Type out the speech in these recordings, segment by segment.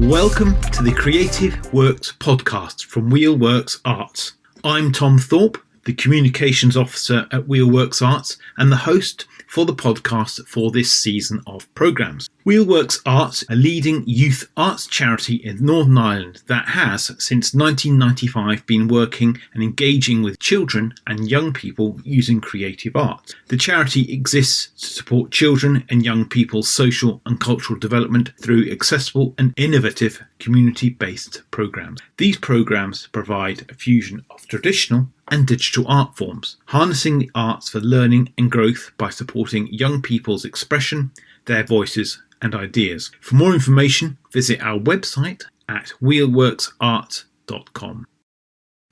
Welcome to the Creative Works podcast from WheelWorks Arts. I'm Tom Thorpe, the Communications Officer at WheelWorks Arts and the host for the podcast for this season of programmes. WheelWorks Arts, a leading youth arts charity in Northern Ireland that has, since 1995, been working and engaging with children and young people using creative arts. The charity exists to support children and young people's social and cultural development through accessible and innovative community-based programmes. These programmes provide a fusion of traditional and digital art forms, harnessing the arts for learning and growth by supporting young people's expression, their voices and ideas. For more information, visit our website at wheelworksarts.com.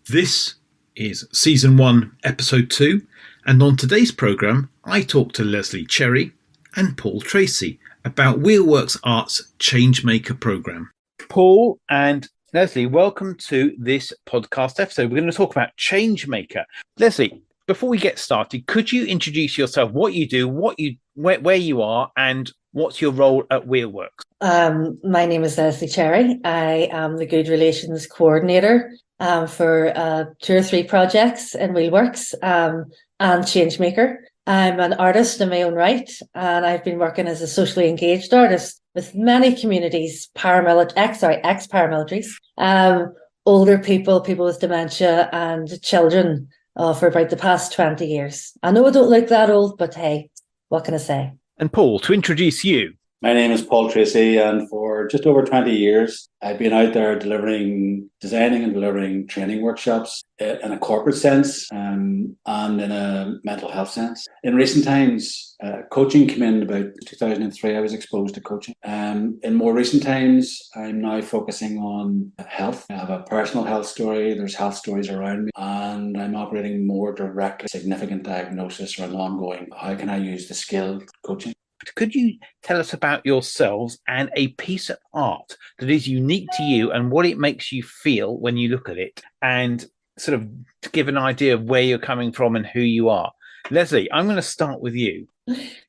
This is Season 1, Episode 2, and on today's programme, I talk to Lesley Cherry and Paul Tracey about WheelWorks Arts' ChangeMaker programme. Paul and Lesley, welcome to this podcast episode. We're going to talk about ChangeMaker. Lesley, before we get started, could you introduce yourself, what you do, where you are, and what's your role at WheelWorks? My name is Lesley Cherry. I am the Good Relations Coordinator for 2 or 3 projects in WheelWorks and ChangeMaker. I'm an artist in my own right, and I've been working as a socially engaged artist with many communities, ex-paramilitaries, older people with dementia, and children for about the past 20 years. I know I don't look that old, but hey, what can I say? And Paul, to introduce you. My name is Paul Tracey, and for just over 20 years, I've been out there designing and delivering training workshops in a corporate sense and in a mental health sense. In recent times, coaching came in about 2003. I was exposed to coaching. In more recent times, I'm now focusing on health. I have a personal health story. There's health stories around me, and I'm operating more directly significant diagnosis or an ongoing. How can I use the skilled coaching? Could you tell us about yourselves and a piece of art that is unique to you and what it makes you feel when you look at it, and sort of to give an idea of where you're coming from and who you are? Lesley, I'm going to start with you.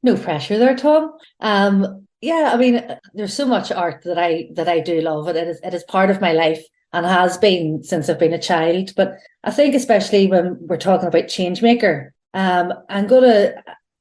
No pressure there, Tom. There's so much art that I do love. It is part of my life and has been since I've been a child. But I think especially when we're talking about ChangeMaker,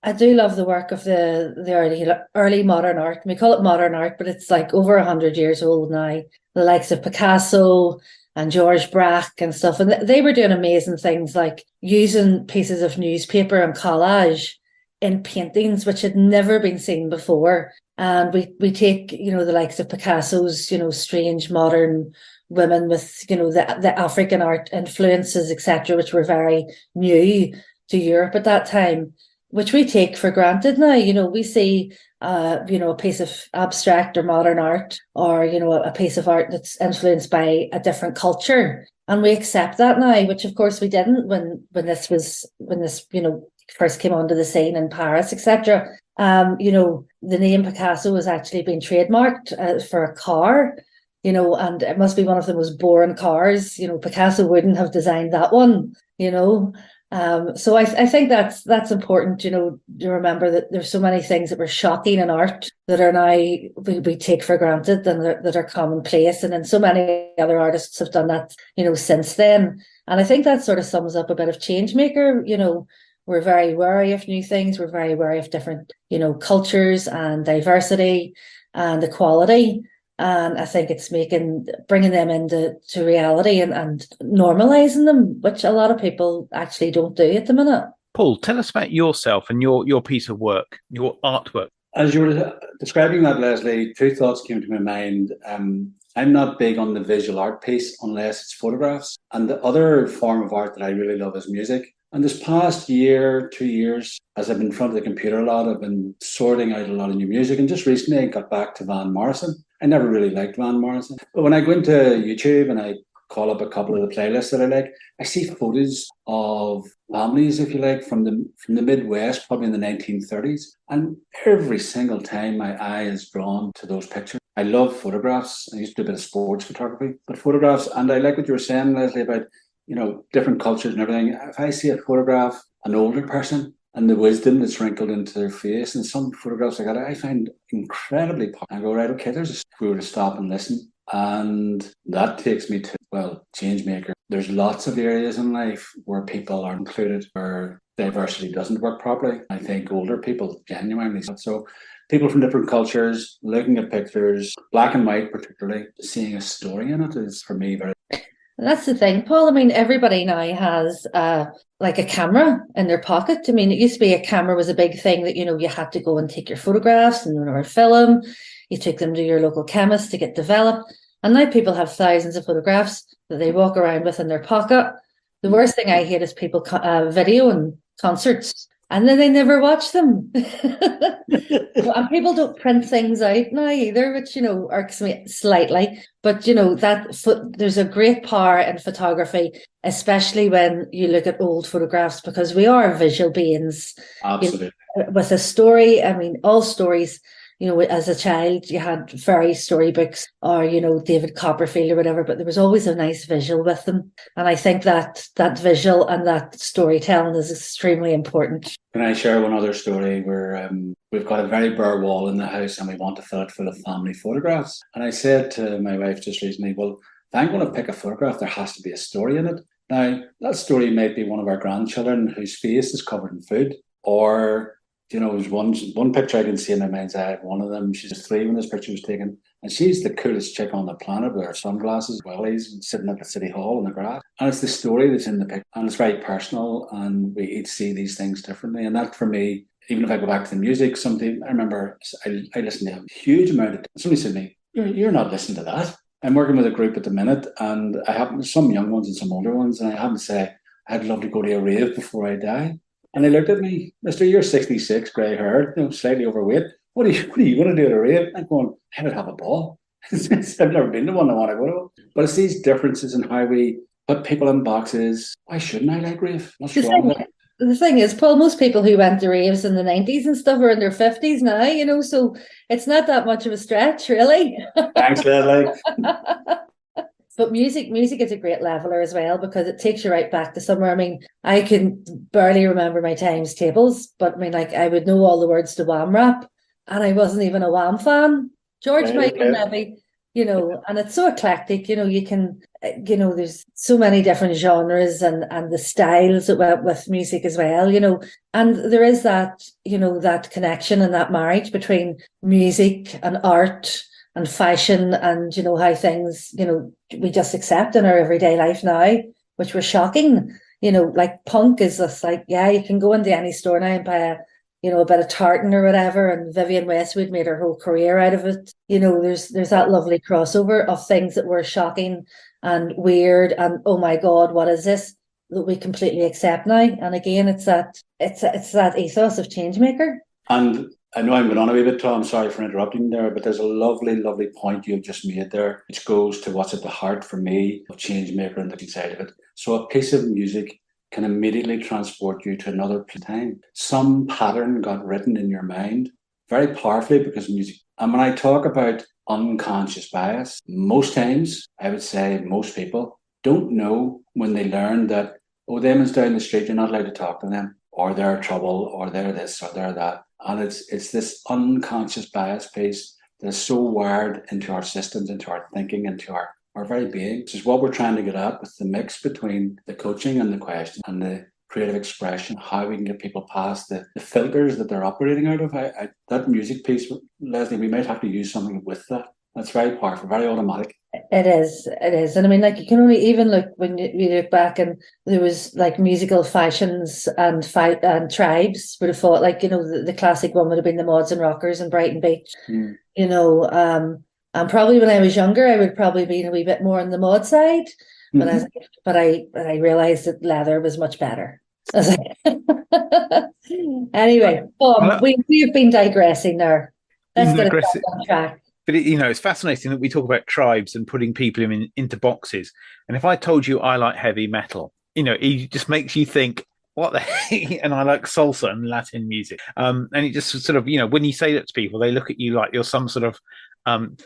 I do love the work of the early modern art. We call it modern art, but it's like over 100 years old now. The likes of Picasso and Georges Braque and stuff. And they were doing amazing things like using pieces of newspaper and collage in paintings, which had never been seen before. And we take, the likes of Picasso's, strange modern women with, the African art influences, etc., which were very new to Europe at that time, which we take for granted now. We see, a piece of abstract or modern art, or, a piece of art that's influenced by a different culture. And we accept that now, which of course we didn't when this first came onto the scene in Paris, etc. The name Picasso has actually been trademarked for a car, and it must be one of the most boring cars. Picasso wouldn't have designed that one, So I think that's important, to remember that there's so many things that were shocking in art that are now we take for granted and that are commonplace. And then so many other artists have done that, since then. And I think that sort of sums up a bit of ChangeMaker. We're very wary of new things. We're very wary of different, cultures and diversity and equality. And I think it's bringing them into reality and normalizing them, which a lot of people actually don't do at the minute. Paul, tell us about yourself and your piece of work, your artwork. As you were describing that, Lesley, 2 thoughts came to my mind. I'm not big on the visual art piece unless it's photographs. And the other form of art that I really love is music. And this past year, 2 years, as I've been in front of the computer a lot, I've been sorting out a lot of new music. And just recently I got back to Van Morrison. I never really liked Van Morrison. But when I go into YouTube and I call up a couple of the playlists that I like, I see photos of families, if you like, from the Midwest, probably in the 1930s. And every single time my eye is drawn to those pictures. I love photographs. I used to do a bit of sports photography, but photographs. And I like what you were saying, Lesley, about different cultures and everything. If I see a photograph, an older person, and the wisdom that's wrinkled into their face, and some photographs like that, I find incredibly powerful. I go, right, okay, if we were to stop and listen, And that takes me to, well, ChangeMaker. There's lots of areas in life where people are included, where diversity doesn't work properly. I think older people genuinely. So people from different cultures, looking at pictures, black and white particularly, seeing a story in it is for me very. And that's the thing, Paul. I mean, everybody now has like a camera in their pocket. I mean, it used to be a camera was a big thing that, you had to go and take your photographs and or film. You took them to your local chemist to get developed. And now people have thousands of photographs that they walk around with in their pocket. The worst thing I hate is people videoing concerts and then they never watch them. And people don't print things out now either, which, irks me slightly. But, there's a great power in photography, especially when you look at old photographs, because we are visual beings. Absolutely. With a story, I mean, all stories. As a child, you had fairy storybooks or, David Copperfield or whatever, but there was always a nice visual with them. And I think that visual and that storytelling is extremely important. Can I share one other story where we've got a very bare wall in the house and we want to fill it full of family photographs? And I said to my wife just recently, well, if I'm going to pick a photograph, there has to be a story in it. Now, that story might be one of our grandchildren whose face is covered in food, or there's one picture I can see in my mind's eye. One of them, she's 3 when this picture was taken, and she's the coolest chick on the planet with her sunglasses, wellies, sitting at the city hall in the grass. And it's the story that's in the picture, and it's very personal, and we each see these things differently. And that, for me, even if I go back to the music, I remember I listened to a huge amount of. Somebody said to me, "You're not listening to that." I'm working with a group at the minute, and I have some young ones and some older ones, and I happen to say I'd love to go to a rave before I die. And they looked at me, Mister, you're 66, grey haired, slightly overweight. What are you going to do at a rave? I'm going, I would have a ball. I've never been to one I want to go to. But it's these differences in how we put people in boxes. Why shouldn't I like rave? What's wrong with it? The thing is, Paul, most people who went to raves in the 90s and stuff are in their 50s now, so it's not that much of a stretch, really. Thanks, Lesley. But music is a great leveler as well, because it takes you right back to somewhere. I mean, I can barely remember my times tables, but I mean, I would know all the words to Wham rap, and I wasn't even a Wham fan. George Michael, maybe, and it's so eclectic, you can, there's so many different genres and the styles that went with music as well, and there is that, that connection and that marriage between music and art and fashion and, how things, we just accept in our everyday life now, which was shocking. Like punk is just like, yeah, you can go into any store now and buy a bit of tartan or whatever. And Vivienne Westwood made her whole career out of it. There's that lovely crossover of things that were shocking and weird and, oh my God, what is this? That we completely accept now. And again, it's that ethos of ChangeMaker. And I know I'm going on a wee bit, Tom. Sorry for interrupting there, but there's a lovely, lovely point you've just made there, which goes to what's at the heart for me of ChangeMaker and the side of it. So a piece of music can immediately transport you to another time. Some pattern got written in your mind very powerfully because music. And when I talk about unconscious bias, most times, I would say most people don't know when they learn that, oh, them is down the street, you're not allowed to talk to them, or they're trouble, or they're this, or they're that. And it's this unconscious bias piece that is so wired into our systems, into our thinking, into our very being, which is what we're trying to get at with the mix between the coaching and the question and the creative expression, how we can get people past the filters that they're operating out of. That music piece, Lesley, we might have to use something with that. That's very powerful, very automatic. It is. And I mean, like, you can only even look when you look back and there was like musical fashions and tribes would have thought, like, the classic one would have been the Mods and Rockers and Brighton Beach, and probably when I was younger, I would probably be a wee bit more on the mod side, but I realized that leather was much better. Anyway, we've been digressing there. Let's get it back on track. But it's fascinating that we talk about tribes and putting people into boxes. And if I told you I like heavy metal, it just makes you think, what the heck? And I like salsa and Latin music. And it just sort of, when you say that to people, they look at you like you're some sort of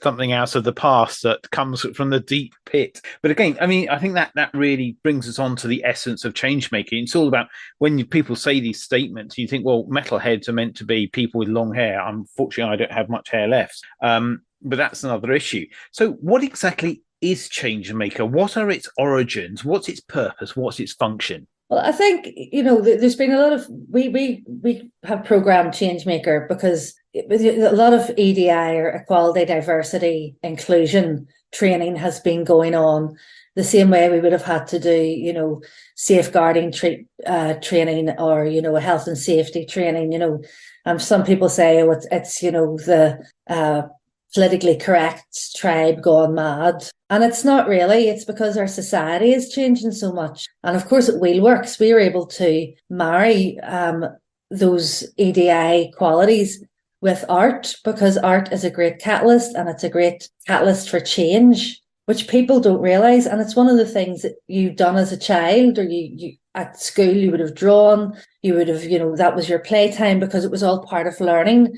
something out of the past that comes from the deep pit. But again, I mean, I think that really brings us on to the essence of change making. It's all about when people say these statements, you think, well, metalheads are meant to be people with long hair. Unfortunately, I don't have much hair left. But that's another issue. So what exactly is ChangeMaker? What are its origins? What's its purpose? What's its function? Well, I think, there's been a lot of, we have programmed ChangeMaker because a lot of EDI, or equality, diversity, inclusion training has been going on the same way we would have had to do, safeguarding training, or, health and safety training. Some people say, oh, it's the politically correct tribe gone mad. And it's not really. It's because our society is changing so much. And of course, at WheelWorks, we were able to marry those EDI qualities with art, because art is a great catalyst, and it's a great catalyst for change, which people don't realise. And it's one of the things that you've done as a child, or you at school, you would have drawn, you would have, that was your playtime, because it was all part of learning.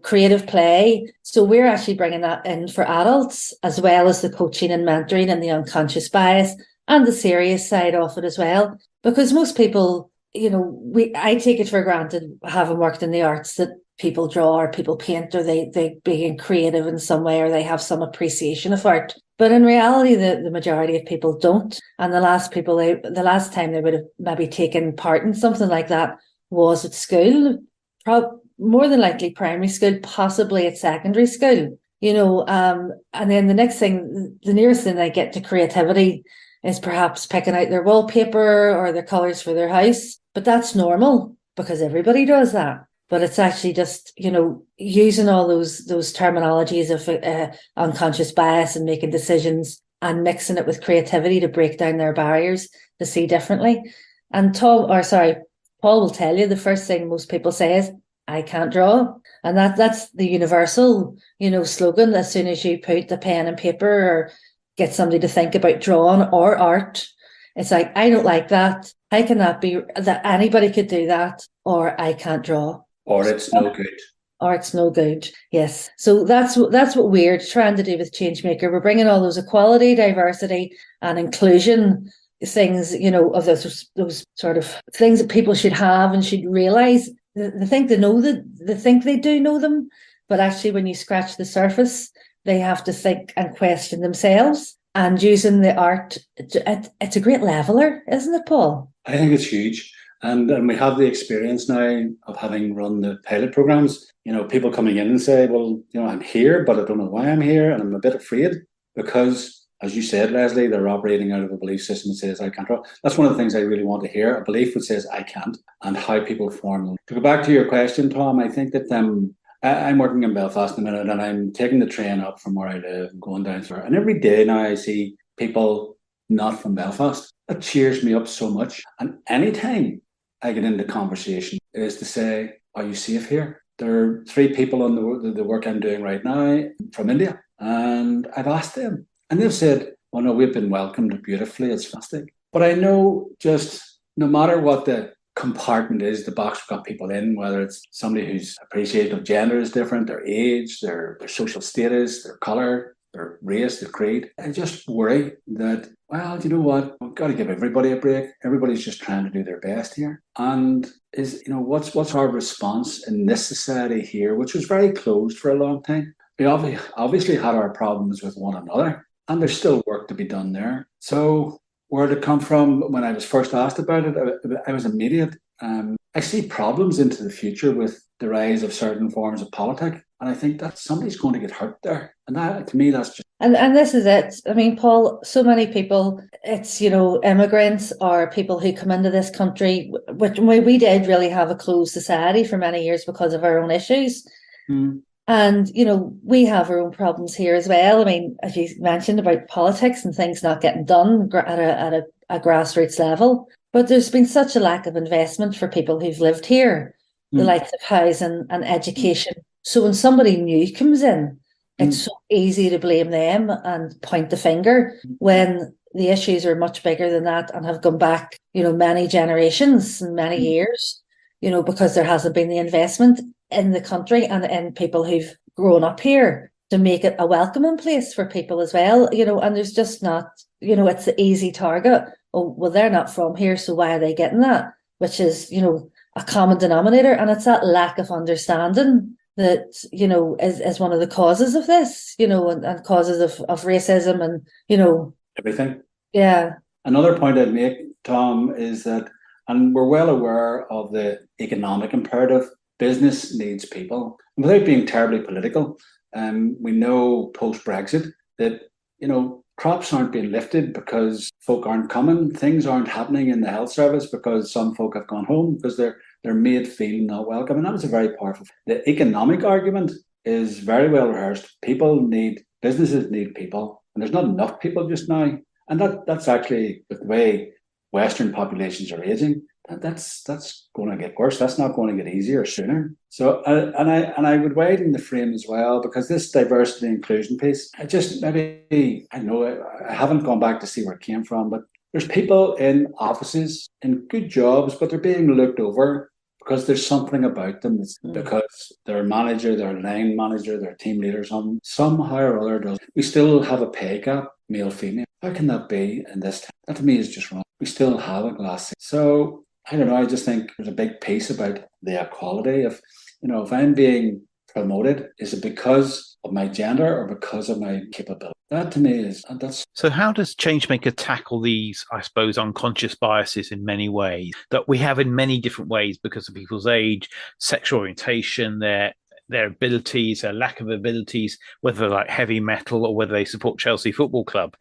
Creative play. So we're actually bringing that in for adults, as well as the coaching and mentoring and the unconscious bias and the serious side of it as well. Because most people, I take it for granted, having worked in the arts, that people draw or people paint, or they being creative in some way, or they have some appreciation of art. But in reality, the majority of people don't. And the last time they would have maybe taken part in something like that was at school. More than likely primary school, possibly at secondary school, and then the next thing, the nearest thing they get to creativity is perhaps picking out their wallpaper or their colours for their house. But that's normal, because everybody does that. But it's actually just, using all those terminologies of unconscious bias and making decisions, and mixing it with creativity to break down their barriers to see differently. And Paul will tell you, the first thing most people say is, I can't draw. And that's the universal, slogan. As soon as you put the pen and paper, or get somebody to think about drawing or art, it's like, I don't like that. How can that be that anybody could do that? Or I can't draw. Or it's no good. Or it's no good. Yes. So that's what we're trying to do with ChangeMaker. We're bringing all those equality, diversity, and inclusion things, of those sort of things that people should have and should realise. They think they do know them, but actually, when you scratch the surface, they have to think and question themselves. And using the art, it's a great leveler, isn't it, Paul? I think it's huge. And we have the experience now of having run the pilot programs. People coming in and say, well, I'm here, but I don't know why I'm here. And I'm a bit afraid because, as you said, Lesley, they're operating out of a belief system that says, I can't draw. That's one of the things I really want to hear, a belief that says, I can't, and how people form them. To go back to your question, Tom, I think that I'm working in Belfast in a minute, and I'm taking the train up from where I live and going down there. And every day now I see people not from Belfast. That cheers me up so much. And anytime I get into conversation is to say, are you safe here? There are 3 people on the work I'm doing right now from India. And I've asked them. And they've said, oh no, we've been welcomed beautifully. It's fantastic. But I know, just no matter what the compartment is, the box we've got people in, whether it's somebody whose appreciation of gender is different, their age, their social status, their colour, their race, their creed, I just worry that, well, you know what? We've got to give everybody a break. Everybody's just trying to do their best here. And what's our response in this society here, which was very closed for a long time? We obviously had our problems with one another. And there's still work to be done there. So where did it come from? When I was first asked about it, I was immediate. I see problems into the future with the rise of certain forms of politics. And I think that somebody's going to get hurt there. And that, to me, that's just... And this is it. I mean, Paul, so many people, it's, immigrants or people who come into this country, which we did really have a closed society for many years because of our own issues. Mm. And, we have our own problems here as well. I mean, as you mentioned about politics and things not getting done at a grassroots level, but there's been such a lack of investment for people who've lived here, the likes of housing and education. So when somebody new comes in, it's so easy to blame them and point the finger when the issues are much bigger than that and have gone back, many generations and many years, because there hasn't been the investment in the country and in people who've grown up here to make it a welcoming place for people as well, and there's just not, it's the easy target. Oh, well, they're not from here, so why are they getting that? Which is, a common denominator, and it's that lack of understanding that, is one of the causes of this, and causes of racism and, Everything. yeah. Another point I'd make, Tom, is that, and we're well aware of the economic imperative, business needs people. And without being terribly political, we know post-Brexit that, crops aren't being lifted because folk aren't coming. Things aren't happening in the health service because some folk have gone home because they're made feel not welcome. And that was a very powerful. The economic argument is very well rehearsed. Businesses need people, and there's not enough people just now. And that's actually with the way Western populations are aging. That's going to get worse. That's not going to get easier sooner. So, I would widen the frame as well, because this diversity and inclusion piece, I know I haven't gone back to see where it came from, but there's people in offices in good jobs, but they're being looked over because there's something about them. It's because their manager, their line manager, their team leader, somehow or other does. We still have a pay gap, male, female. How can that be in this time? That to me is just wrong. We still have a glass ceiling. So I don't know. I just think there's a big piece about the equality of, if I'm being promoted, is it because of my gender or because of my capability? That to me that's. So how does ChangeMaker tackle these, I suppose, unconscious biases in many ways that we have in many different ways because of people's age, sexual orientation, their abilities, their lack of abilities, whether they're like heavy metal or whether they support Chelsea Football Club,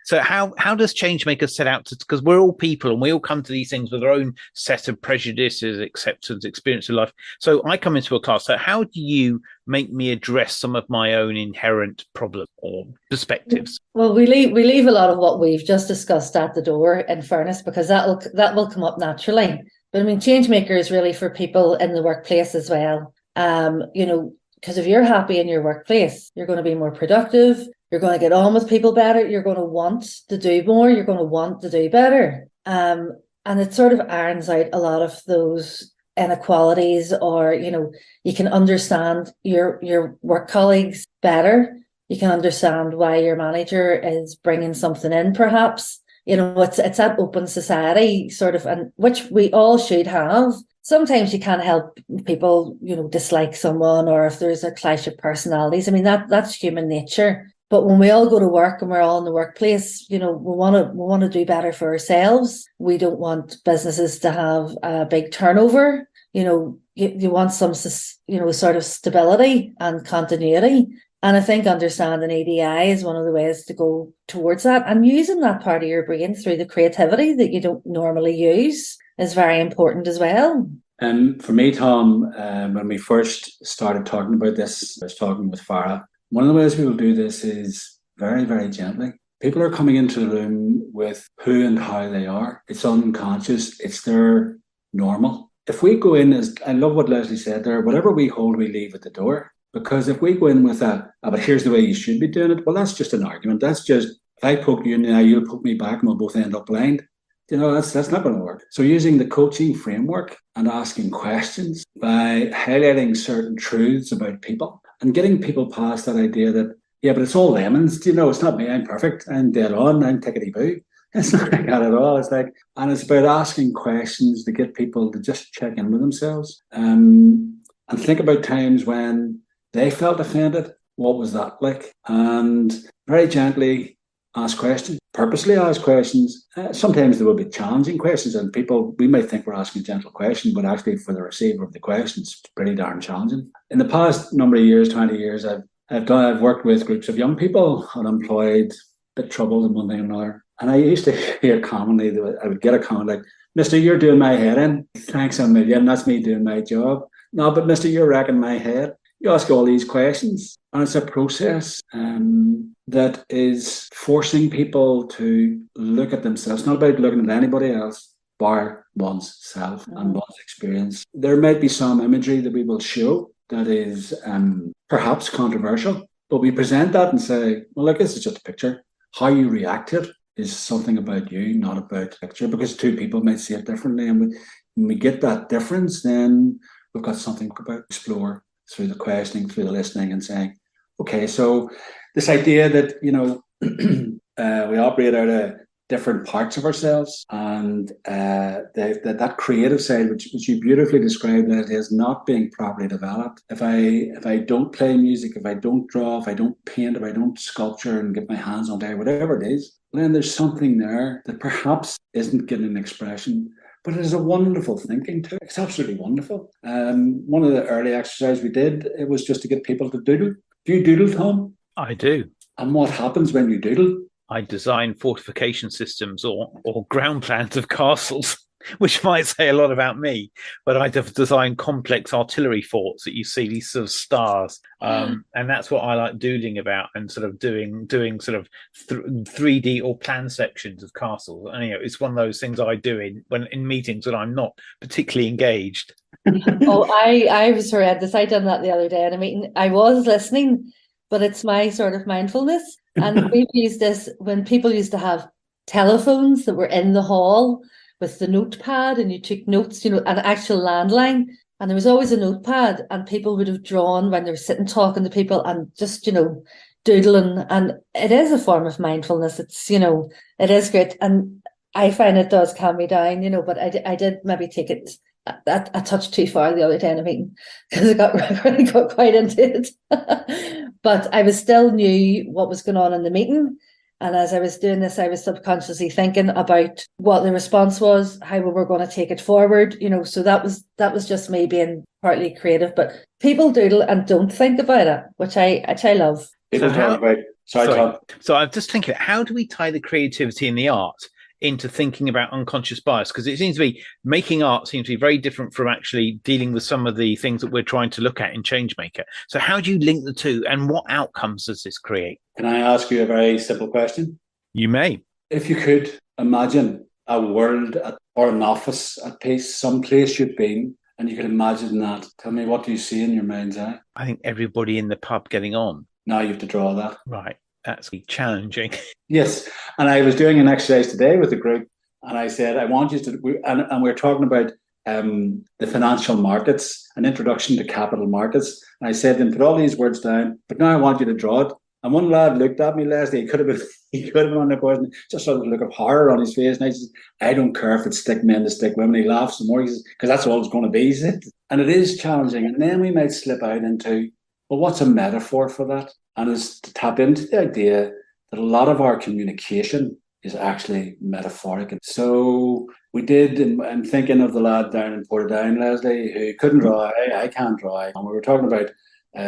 So how does ChangeMaker set out to, because we're all people and we all come to these things with our own set of prejudices, acceptance, experience of life. So I come into a class. So how do you make me address some of my own inherent problems or perspectives? Well, we leave a lot of what we've just discussed at the door, in fairness, because that will come up naturally. But I mean, ChangeMaker is really for people in the workplace as well. Because if you're happy in your workplace, you're going to be more productive. You're going to get on with people better. You're going to want to do more. You're going to want to do better. And it sort of irons out a lot of those inequalities, or, you can understand your work colleagues better. You can understand why your manager is bringing something in, perhaps. It's that open society sort of, and which we all should have. Sometimes you can't help people, dislike someone, or if there's a clash of personalities. I mean, that's human nature. But when we all go to work and we're all in the workplace, we want to do better for ourselves. We don't want businesses to have a big turnover. You want some, sort of stability and continuity. And I think understanding EDI is one of the ways to go towards that, and using that part of your brain through the creativity that you don't normally use is very important as well. For me, Tom, when we first started talking about this, I was talking with Farah. One of the ways we will do this is very, very gently. People are coming into the room with who and how they are. It's unconscious. It's their normal. If we go in I love what Lesley said there, whatever we hold, we leave at the door. Because if we go in with but here's the way you should be doing it, well, that's just an argument. That's just, if I poke you now, you'll poke me back and we'll both end up blind. That's not going to work. So using the coaching framework and asking questions by highlighting certain truths about people and getting people past that idea that, yeah, but it's all lemons. It's not me. I'm perfect. I'm dead on. I'm tickety-boo. It's not like that at all. And it's about asking questions to get people to just check in with themselves and think about times when they felt offended. What was that like? And very gently ask questions, purposely ask questions. Sometimes there will be challenging questions, and we might think we're asking a gentle question, but actually for the receiver of the questions, it's pretty darn challenging. In the past number of years, 20 years, I've worked with groups of young people, unemployed, a bit troubled in one thing or another. And I used to hear commonly, I would get a comment like, "Mister, you're doing my head in. Thanks a million. That's me doing my job. No, but Mister, you're wrecking my head." You ask all these questions, and it's a process that is forcing people to look at themselves. It's not about looking at anybody else, bar one's self and one's experience. There might be some imagery that we will show that is perhaps controversial, but we present that and say, well, look, this is just a picture. How you react to it is something about you, not about the picture, because two people might see it differently. And when we get that difference, then we've got something to explore through the questioning, through the listening, and saying, okay, so this idea that, we operate out of different parts of ourselves, and that creative side, which you beautifully described, as not being properly developed. If I don't play music, if I don't draw, if I don't paint, if I don't sculpture and get my hands on there, whatever it is, then there's something there that perhaps isn't getting an expression. But it is a wonderful thinking too. It's absolutely wonderful. One of the early exercises we did, it was just to get people to doodle. Do you doodle, Tom? I do. And what happens when you doodle? I design fortification systems or ground plans of castles, which might say a lot about me, but I have designed complex artillery forts that you see these sort of stars. And that's what I like doodling about, and sort of doing sort of 3D or plan sections of castles. And it's one of those things I do in meetings when I'm not particularly engaged. I was horrendous. I done that the other day in a meeting. I was listening, but it's my sort of mindfulness. And we've used this when people used to have telephones that were in the hall with the notepad, and you took notes, an actual landline. And there was always a notepad, and people would have drawn when they were sitting talking to people and just, doodling. And it is a form of mindfulness. It's, it is great. And I find it does calm me down, but I did maybe take it a touch too far the other day in a meeting, because I really got quite into it. But I was still knew what was going on in the meeting. And as I was doing this, I was subconsciously thinking about what the response was, how we were going to take it forward, so that was just me being partly creative. But people doodle and don't think about it, which I love. People talk about. Sorry. So I'm just thinking, how do we tie the creativity and the art into thinking about unconscious bias? Because it seems to be making art seems to be very different from actually dealing with some of the things that we're trying to look at in ChangeMaker. So how do you link the two, and what outcomes does this create? Can I ask you a very simple question? You may. If you could imagine a world or an office at peace, some place you've been, and you could imagine that, tell me, what do you see in your mind's eye? I think everybody in the pub getting on. Now you have to draw that. Right. That's challenging. Yes. And I was doing an exercise today with a group, and I said, I want you to, and we're talking about the financial markets, an introduction to capital markets. And I said, then put all these words down, but now I want you to draw it. And one lad looked at me, Lesley, he could have been on the course, just saw the look of horror on his face. And I said, I don't care if it's stick men to stick women. He laughs some more, because that's all it's going to be, he said. And it is challenging. And then we might slip out into, well, what's a metaphor for that? And is to tap into the idea that a lot of our communication is actually metaphoric. So we did, and I'm thinking of the lad down in Portadown, Lesley, who couldn't draw. I can't draw. And we were talking about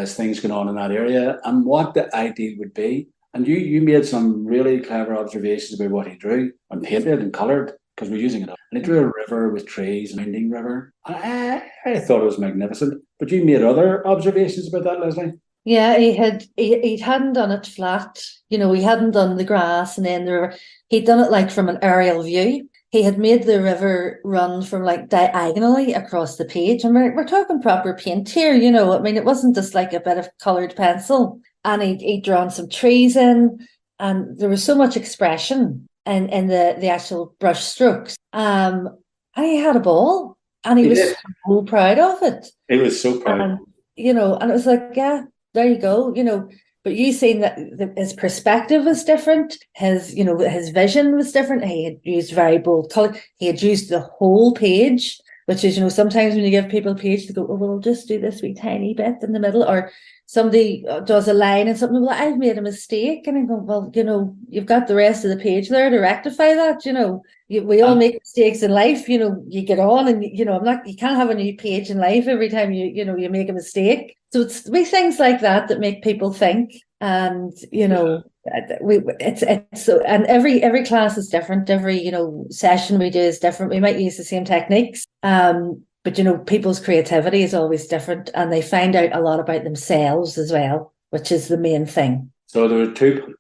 things going on in that area and what the ideal would be. And you made some really clever observations about what he drew and painted and coloured, because we're using it. And he drew a river with trees, a winding river. I thought it was magnificent. But you made other observations about that, Lesley? Yeah, he hadn't done it flat. He hadn't done the grass and then the river. He'd done it like from an aerial view. He had made the river run from like diagonally across the page. And we're talking proper paint here, it wasn't just like a bit of coloured pencil. And he'd drawn some trees in, and there was so much expression in the actual brush strokes. And he had a ball, and he was so proud of it. He was so proud. And it was like, yeah, there you go, but you seen that his perspective was different. His vision was different. He had used very bold colour. He had used the whole page, which is, sometimes when you give people a page, they go, oh, well, we'll just do this wee tiny bit in the middle. Or somebody does a line and something, well, I've made a mistake. And I go, well, you've got the rest of the page there to rectify that. We all make mistakes in life. You get on, and, you can't have a new page in life every time you make a mistake. So it's wee things like that make people think. And, it's so, and every class is different. Every, session we do is different. We might use the same techniques. But, people's creativity is always different, and they find out a lot about themselves as well, which is the main thing. So there were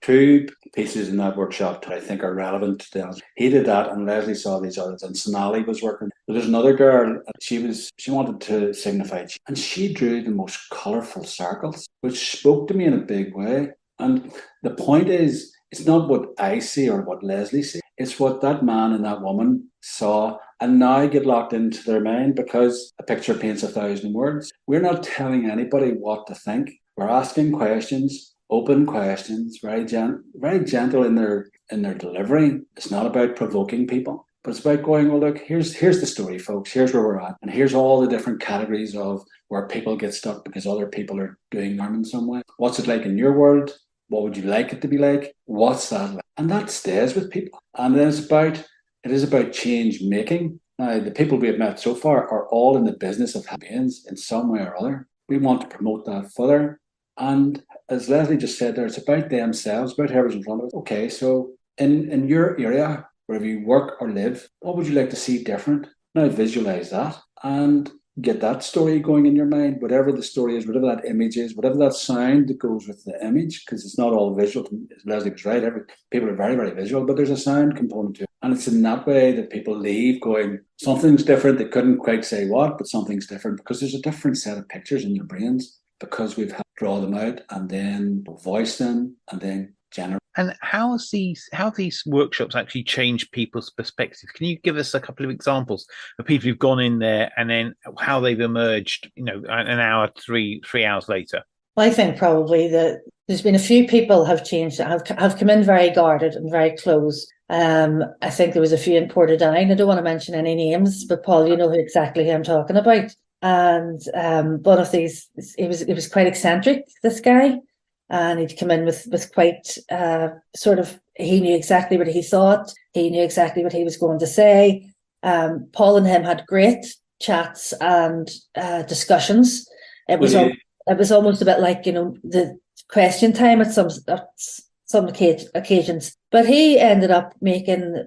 two pieces in that workshop that I think are relevant to the answer. He did that, and Lesley saw these others, and Sonali was working. But there's another girl, she wanted to signify, and she drew the most colourful circles, which spoke to me in a big way. And the point is, it's not what I see or what Lesley sees. It's what that man and that woman saw, and now get locked into their mind, because a picture paints 1,000 words. We're not telling anybody what to think. We're asking questions, open questions, very gentle in their delivery. It's not about provoking people, but it's about going, well, look, here's the story, folks. Here's where we're at, and here's all the different categories of where people get stuck because other people are doing harm in some way. What's it like in your world? What would you like it to be like? What's that like? And that stays with people. And then it is about change making. Now, the people we have met so far are all in the business of happy beings in some way or other. We want to promote that further. And as Lesley just said there, it's about themselves, about whoever's in front of us. Okay, so in your area, wherever you work or live, what would you like to see different? Now visualize that and get that story going in your mind, whatever the story is, whatever that image is, whatever that sound that goes with the image, because it's not all visual. Lesley was right. People are very, very visual, but there's a sound component to it. And it's in that way that people leave going, something's different. They couldn't quite say what, but something's different because there's a different set of pictures in their brains because we've had to draw them out and then voice them and then generate. And how these workshops actually change people's perspective? Can you give us a couple of examples of people who've gone in there and then how they've emerged, an hour, 3 hours later? I think probably that there's been a few people have changed, have come in very guarded and very close. I think there was a few in Portadown. I don't want to mention any names, but Paul, you know exactly who I'm talking about. And one of these, he was quite eccentric, this guy. And he'd come in with quite he knew exactly what he thought. He knew exactly what he was going to say. Paul and him had great chats and discussions. It was almost a bit like, the question time at some occasions. But he ended up making,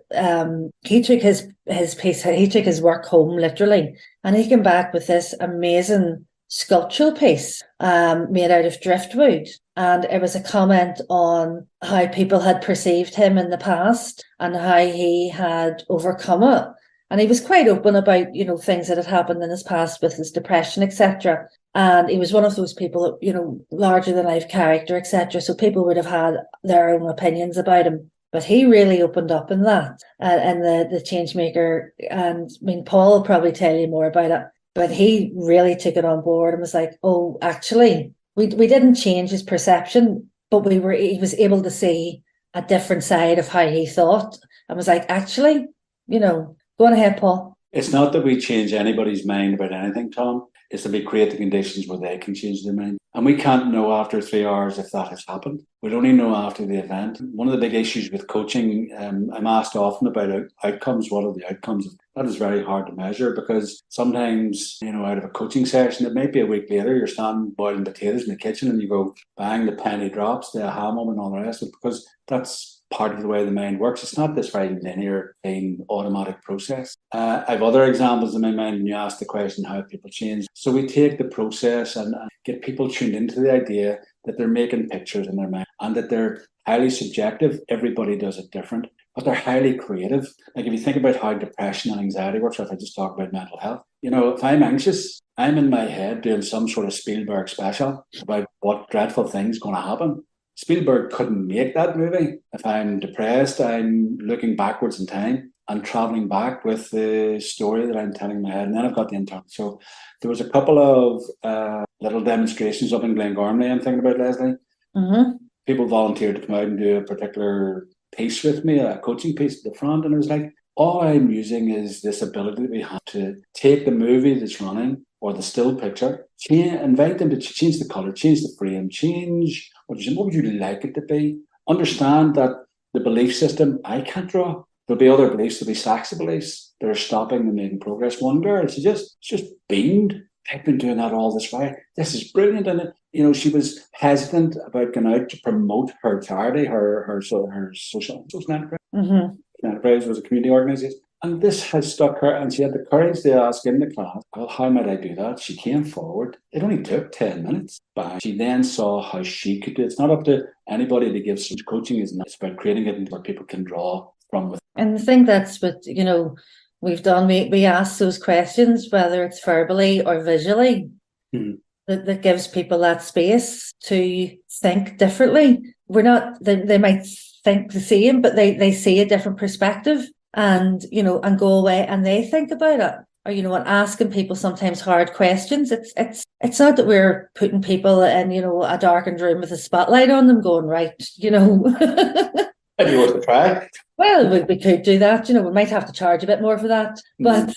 he took his work home literally, and he came back with this amazing sculptural piece made out of driftwood. And it was a comment on how people had perceived him in the past and how he had overcome it. And he was quite open about, things that had happened in his past with his depression, etc. And he was one of those people that, larger than life character, etc. So people would have had their own opinions about him. But he really opened up in that, and the ChangeMaker. And Paul will probably tell you more about it. But he really took it on board and was like, oh, actually, we didn't change his perception, but he was able to see a different side of how he thought. And was like, actually, go on ahead, Paul. It's not that we change anybody's mind about anything, Tom. It's that we create the conditions where they can change their mind. And we can't know after 3 hours if that has happened. We'll only know after the event. One of the big issues with coaching, I'm asked often about outcomes. What are the outcomes? That is very hard to measure because sometimes, out of a coaching session, it might be a week later, you're standing boiling potatoes in the kitchen and you go, bang, the penny drops, the aha moment and all the rest of it, because that's part of the way the mind works. It's not this very linear, clean, automatic process. I have other examples in my mind when you ask the question, how people change. So we take the process and get people tuned into the idea that they're making pictures in their mind and that they're highly subjective. Everybody does it different, but they're highly creative. Like if you think about how depression and anxiety works, or if I just talk about mental health, if I'm anxious, I'm in my head doing some sort of Spielberg special about what dreadful thing's going to happen. Spielberg couldn't make that movie. If I'm depressed, I'm looking backwards in time and traveling back with the story that I'm telling in my head. And then I've got the internal. So there was a couple of little demonstrations up in Glengormley I'm thinking about, Lesley. Mm-hmm. People volunteered to come out and do a particular piece with me, a coaching piece at the front. And it was like, all I'm using is this ability that we have to take the movie that's running or the still picture, invite them to change the colour, change the frame, change what would you like it to be? Understand that the belief system I can't draw. There'll be other beliefs, there'll be stacks of beliefs that are stopping them making progress. One girl, she just beamed. I've been doing that all this while. This is brilliant. And she was hesitant about going out to promote her charity, her social enterprise. Mm-hmm. Enterprise was a community organisation. And this has stuck her, and she had the courage to ask in the class, well, how might I do that? She came forward. It only took 10 minutes. But she then saw how she could do it. It's not up to anybody to give such coaching. It's about creating it into where people can draw from within. And I think that's what, we've done. We ask those questions, whether it's verbally or visually, that gives people that space to think differently. They might think the same, but they see a different perspective. And, and go away and they think about it. or, you know, and asking people sometimes hard questions. It's not that we're putting people in, you know, a darkened room with a spotlight on them going, right, you know. Maybe worth a try. Well, we could do that, you know, we might have to charge a bit more for that. But,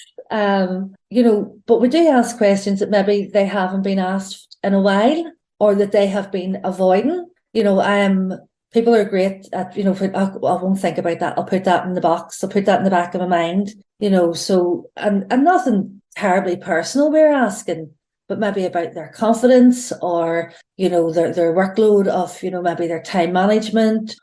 you know, but we do ask questions that maybe they haven't been asked in a while, or that they have been avoiding. You know, people are great at, you know, I won't think about that. I'll put that in the box. I'll put that in the back of my mind, you know. So, and nothing terribly personal we're asking, but maybe about their confidence, or, you know, their workload of, you know, maybe their time management.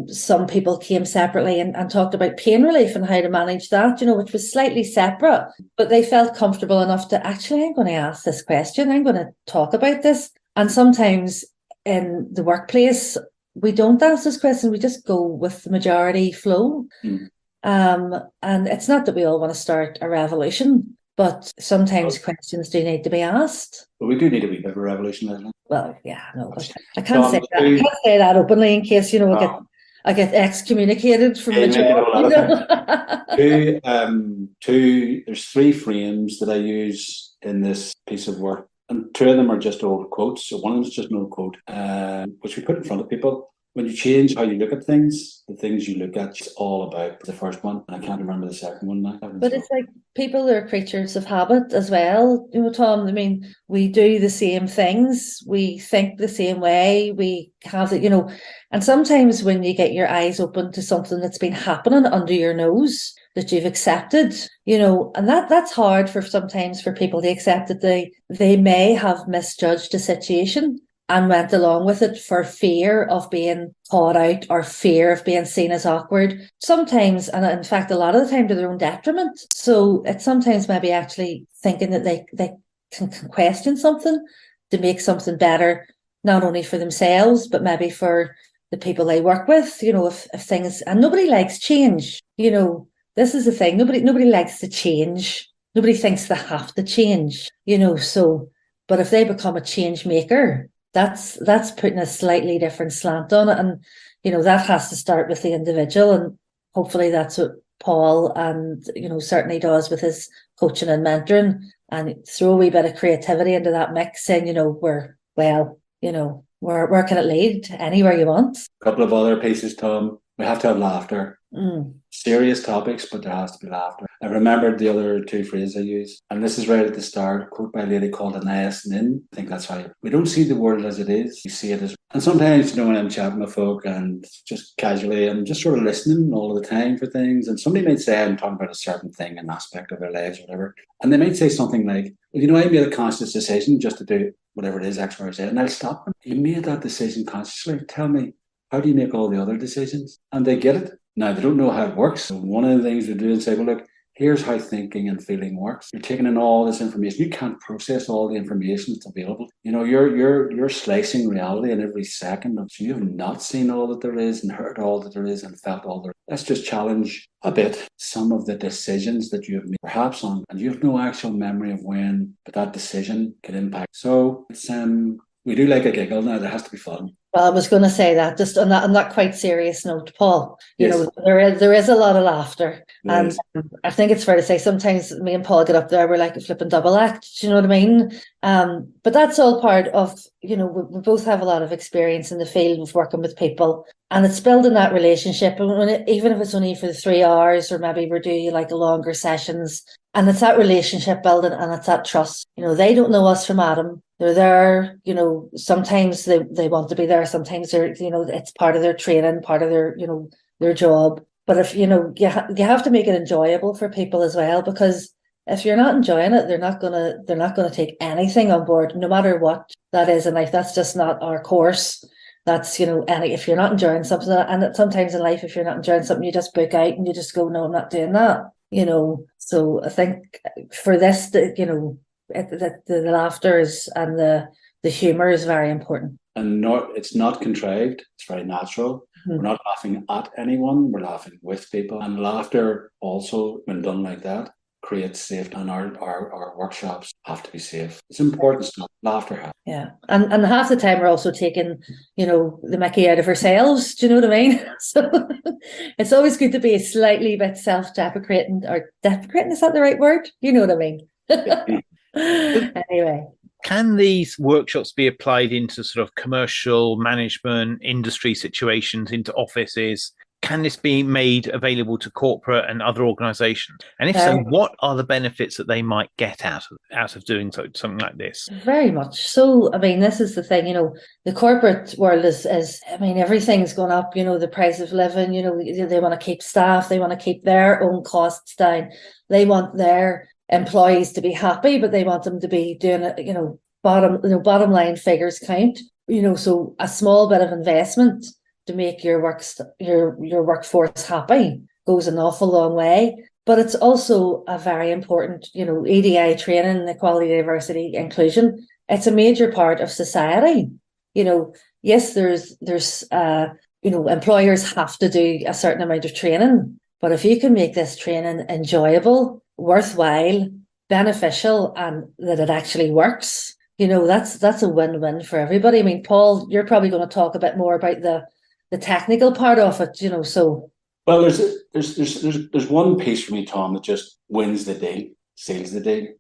Some people came separately and talked about pain relief and how to manage that, you know, which was slightly separate, but they felt comfortable enough to actually, I'm going to ask this question. I'm going to talk about this. And sometimes in the workplace, we don't ask this question. We just go with the majority flow. And it's not that we all want to start a revolution, but sometimes questions do need to be asked. But we do need a wee bit of a revolution, isn't it? Well, yeah, no, but I can't say that. I can't say that openly in case, you know, I get excommunicated from the job. You know? There's 3 frames that I use in this piece of work, and 2 of them are just old quotes. So one of them is just an old quote, which we put in front of people. When you change how you look at things, the things you look at, it's all about the first one. And I can't remember the second one now. But it's like people are creatures of habit as well. You know, Tom, I mean, we do the same things. We think the same way. We have it, you know, and sometimes when you get your eyes open to something that's been happening under your nose that you've accepted, you know, and that's hard sometimes for people to accept, that they may have misjudged a situation and went along with it for fear of being caught out, or fear of being seen as awkward. Sometimes, and in fact, a lot of the time, to their own detriment. So it's sometimes maybe actually thinking that they can question something to make something better, not only for themselves, but maybe for the people they work with. You know, if things, and nobody likes change. You know, this is the thing. Nobody likes to change. Nobody thinks they have to change, you know. So, but if they become a change maker, that's putting a slightly different slant on it. And, you know, that has to start with the individual. And hopefully that's what Paul and, you know, certainly does with his coaching and mentoring, and throw a wee bit of creativity into that mix, saying, you know, where can it lead? Anywhere you want. A couple of other pieces, Tom. We have to have laughter. Serious topics, but there has to be laughter. I remembered the other 2 phrases I used, and this is right at the start, a quote by a lady called an S1E2. I think that's how we don't see the world as it is, we see it as. And sometimes, you know, when I'm chatting with folk and just casually, I'm just sort of listening all the time for things, and somebody might say I'm talking about a certain thing, an aspect of their lives or whatever, and they might say something like, well, you know, I made a conscious decision just to do whatever it is, X, Y, or Z, and I'll stop them. You made that decision consciously. Tell me, how do you make all the other decisions? And they get it. Now, they don't know how it works. So one of the things we do is say, well, look, here's how thinking and feeling works. You're taking in all this information. You can't process all the information that's available. You know, you're slicing reality in every second. So you have not seen all that there is, and heard all that there is, and felt all there is. Let's just challenge a bit some of the decisions that you have made, perhaps on, and you have no actual memory of when, but that decision can impact. So it's we do like a giggle now. There has to be fun. Well, I was going to say that, just on that quite serious note, Paul. You Yes. know, there is a lot of laughter, There and I think it's fair to say sometimes me and Paul get up there, we're like a flipping double act. Do you know what I mean? But that's all part of, you know, we both have a lot of experience in the field of working with people, and it's building that relationship. And even if it's only for the 3 hours, or maybe we're doing like longer sessions, and it's that relationship building, and it's that trust. You know, they don't know us from Adam. They're there, you know, sometimes they want to be there. Sometimes they're, you know, it's part of their training, part of their, you know, their job. But if, you know, you have to make it enjoyable for people as well, because if you're not enjoying it, they're not gonna take anything on board, no matter what that is in life. That's just not our course. That's, you know, if you're not enjoying something, and sometimes in life, if you're not enjoying something, you just book out and you just go, no, I'm not doing that. You know, so I think for this, you know, the laughter and the humour is very important. And it's not contrived. It's very natural. Mm-hmm. We're not laughing at anyone. We're laughing with people. And laughter also, when done like that, create safety, and our workshops have to be safe. It's important stuff. Laughter happens. Yeah. And half the time we're also taking, the mickey out of ourselves. Do you know what I mean? So it's always good to be a slightly bit self-deprecating, or deprecating, is that the right word? You know what I mean? Anyway. Can these workshops be applied into sort of commercial management, industry situations, into offices? Can this be made available to corporate and other organisations? And if so, what are the benefits that they might get out of doing something like this? Very much so. I mean, this is the thing, the corporate world is everything's going up, the price of living, they want to keep staff, they want to keep their own costs down. They want their employees to be happy, but they want them to be doing it, bottom line figures count, so a small bit of investment to make your workforce happy goes an awful long way. But it's also a very important, EDI training, equality, diversity, inclusion. It's a major part of society. Yes, there's employers have to do a certain amount of training, but if you can make this training enjoyable, worthwhile, beneficial, and that it actually works, that's a win-win for everybody. I mean, Paul, you're probably going to talk a bit more about the technical part of it, so. Well, there's one piece for me, Tom, that just wins the day, seals the day.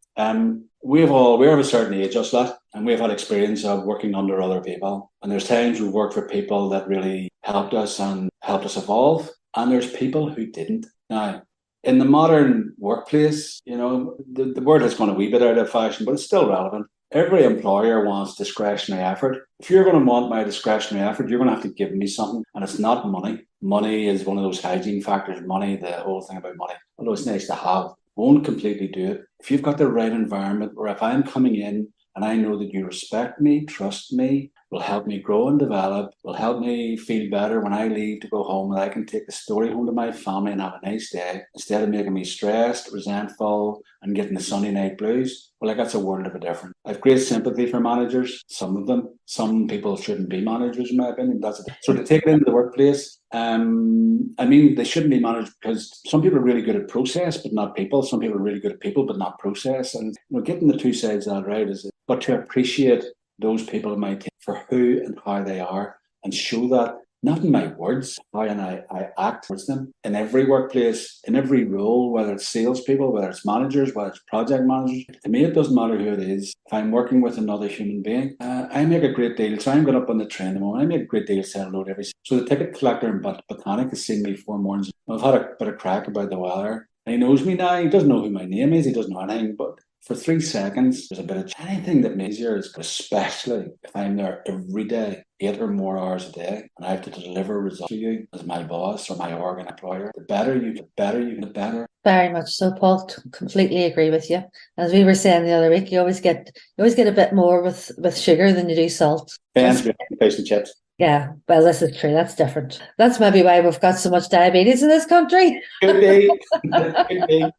We're of a certain age, us lot, and we've had experience of working under other people. And there's times we've worked for people that really helped us and helped us evolve. And there's people who didn't. Now, in the modern workplace, the word has gone a wee bit out of fashion, but it's still relevant. Every employer wants discretionary effort. If you're going to want my discretionary effort, you're going to have to give me something. And it's not money. Money is one of those hygiene factors. Money, the whole thing about money, although it's nice to have, won't completely do it. If you've got the right environment, where if I'm coming in and I know that you respect me, trust me, will help me grow and develop, will help me feel better when I leave to go home, and I can take the story home to my family and have a nice day, instead of making me stressed, resentful, and getting the Sunday night blues. Well, that's a world of a difference. I have great sympathy for managers, some of them. Some people shouldn't be managers, in my opinion. So to take it into the workplace, they shouldn't be managed, because some people are really good at process, but not people. Some people are really good at people, but not process. And getting the two sides of that right but to appreciate those people in my team for who and how they are, and show that, not in my words, how I act towards them in every workplace, in every role, whether it's salespeople, whether it's managers, whether it's project managers. To me, it doesn't matter who it is. If I'm working with another human being, I make a great deal. So I'm going up on the train at the moment. I make a great deal saying hello to every. So the ticket collector in Botanic has seen me 4 mornings. I've had a bit of crack about the weather. He knows me now. He doesn't know who my name is. He doesn't know anything, but for 3 seconds, there's a bit of anything that makes easier, especially if I'm there every day, 8 or more hours a day, and I have to deliver results to you as my boss or my organ employer. The better you get, the better. Very much so, Paul. Completely agree with you. As we were saying the other week, you always get a bit more with sugar than you do salt. Fish and chips. Yeah, well, this is true. That's different. That's maybe why we've got so much diabetes in this country. Could be.